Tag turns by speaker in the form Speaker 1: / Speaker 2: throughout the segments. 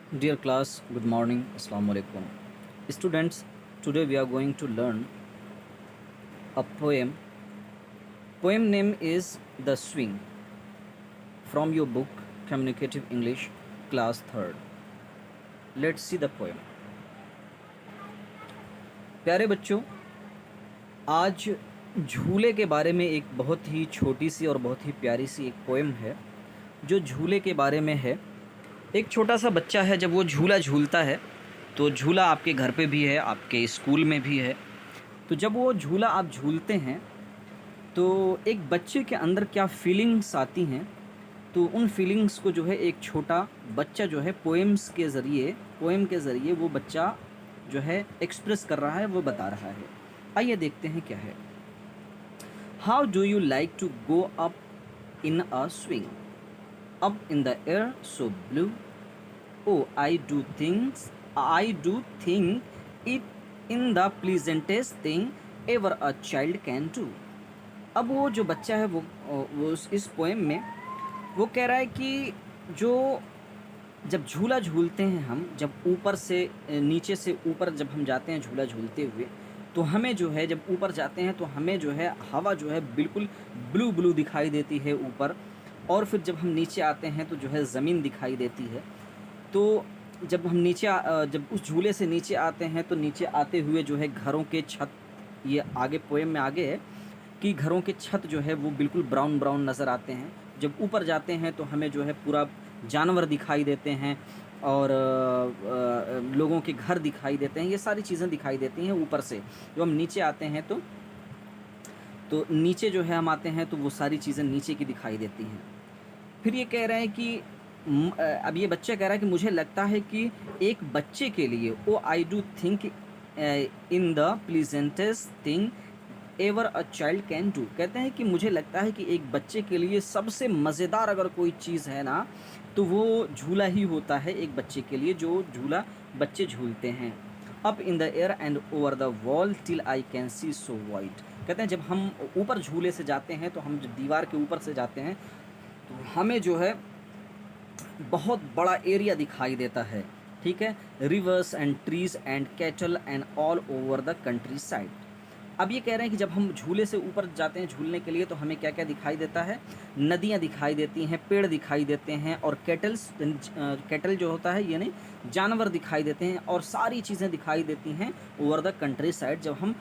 Speaker 1: Dear class, good morning. Assalamu alaikum. Students, today we are going to learn a poem. Poem name is The Swing from your book Communicative English, class 3rd. Let's see the poem. प्यारे बच्चों, आज झूले के बारे में एक बहुत ही छोटी सी और बहुत ही प्यारी सी एक पोएम है जो झूले के बारे में है। एक छोटा सा बच्चा है, जब वो झूला झूलता है तो झूला आपके घर पे भी है, आपके स्कूल में भी है। तो जब वो झूला आप झूलते हैं तो एक बच्चे के अंदर क्या फीलिंग्स आती हैं, तो उन फीलिंग्स को जो है एक छोटा बच्चा जो है पोएम के ज़रिए वो बच्चा जो है एक्सप्रेस कर रहा है, वो बता रहा है। आइए देखते हैं क्या है। How do you like to go up in a swing, up in the air so blue? Oh, I do think it in the pleasantest thing ever a child can do. अब वो जो बच्चा है वो इस पोएम में वो कह रहा है कि जो जब झूला झूलते हैं हम, जब ऊपर से नीचे से ऊपर जब हम जाते हैं झूला झूलते हुए, तो हमें जो है जब ऊपर जाते हैं तो हमें जो है हवा जो है बिल्कुल ब्लू ब्लू दिखाई देती है ऊपर, और फिर जब हम नीचे आते हैं तो जो है ज़मीन दिखाई देती है। तो जब हम जब उस झूले से नीचे आते हैं तो नीचे आते हुए जो है घरों के छत, ये आगे पोएम में आगे है कि घरों के छत जो है वो बिल्कुल ब्राउन ब्राउन नज़र आते हैं। जब ऊपर जाते हैं तो हमें जो है पूरा जानवर दिखाई देते हैं और लोगों के घर दिखाई देते हैं, ये सारी चीज़ें दिखाई देती हैं ऊपर से। जब हम नीचे आते हैं तो नीचे जो है हम आते हैं तो वो सारी चीज़ें नीचे की दिखाई देती हैं। फिर ये कह रहे हैं कि अब ये बच्चा कह रहा है कि मुझे लगता है कि एक बच्चे के लिए I do think in the pleasantest thing ever a child can do. कहते हैं कि मुझे लगता है कि एक बच्चे के लिए सबसे मज़ेदार अगर कोई चीज़ है ना तो वो झूला ही होता है, एक बच्चे के लिए जो झूला बच्चे झूलते हैं। Up in the air and over the wall till I can see so white. कहते हैं जब हम ऊपर झूले से जाते हैं तो हम जब दीवार के ऊपर से जाते हैं तो हमें जो है बहुत बड़ा एरिया दिखाई देता है, ठीक है। Reverse and trees and cattle and all over the country side. अब ये कह रहे हैं कि जब हम झूले से ऊपर जाते हैं झूलने के लिए तो हमें क्या क्या दिखाई देता है, नदियाँ दिखाई देती हैं, पेड़ दिखाई देते हैं, और कैटल जो होता है यानी जानवर दिखाई देते हैं, और सारी चीज़ें दिखाई देती हैं ओवर द कंट्री साइड। जब हम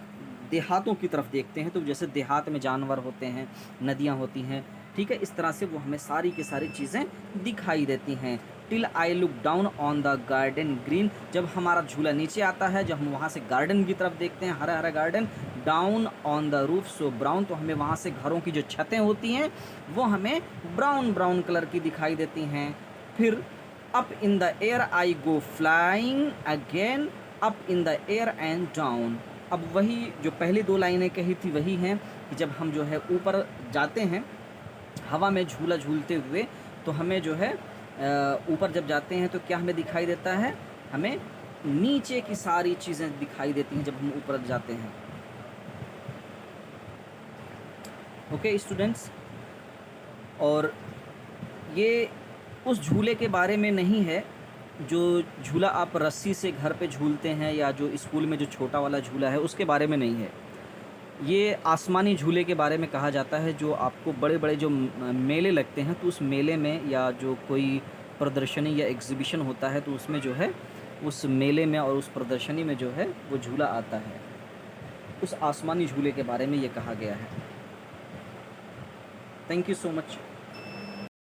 Speaker 1: देहातों की तरफ देखते हैं तो जैसे देहात में जानवर होते हैं, नदियाँ होती हैं, ठीक है, इस तरह से वो हमें सारी की सारी चीज़ें दिखाई देती हैं। Till I look down on the garden green. जब हमारा झूला नीचे आता है, जब हम वहाँ से गार्डन की तरफ देखते हैं, हरा हरा garden, down on the roof so brown, तो हमें वहाँ से घरों की जो छतें होती हैं वो हमें ब्राउन ब्राउन कलर की दिखाई देती हैं। फिर up in the air I go flying again, up in the air and down. अब वही जो पहली दो लाइनें कही थी वही हैं कि जब हम जो है ऊपर जाते हैं हवा में झूला झूलते हुए तो हमें जो है ऊपर जब जाते हैं तो क्या हमें दिखाई देता है, हमें नीचे की सारी चीज़ें दिखाई देती हैं जब हम ऊपर जाते हैं। ओके स्टूडेंट्स, और ये उस झूले के बारे में नहीं है जो झूला आप रस्सी से घर पे झूलते हैं या जो स्कूल में जो छोटा वाला झूला है उसके बारे में नहीं है। ये आसमानी झूले के बारे में कहा जाता है, जो आपको बड़े बड़े जो मेले लगते हैं तो उस मेले में या जो कोई प्रदर्शनी या एग्ज़िबिशन होता है तो उसमें जो है उस मेले में और उस प्रदर्शनी में जो है वो झूला आता है, उस आसमानी झूले के बारे में ये कहा गया है। Thank you so much.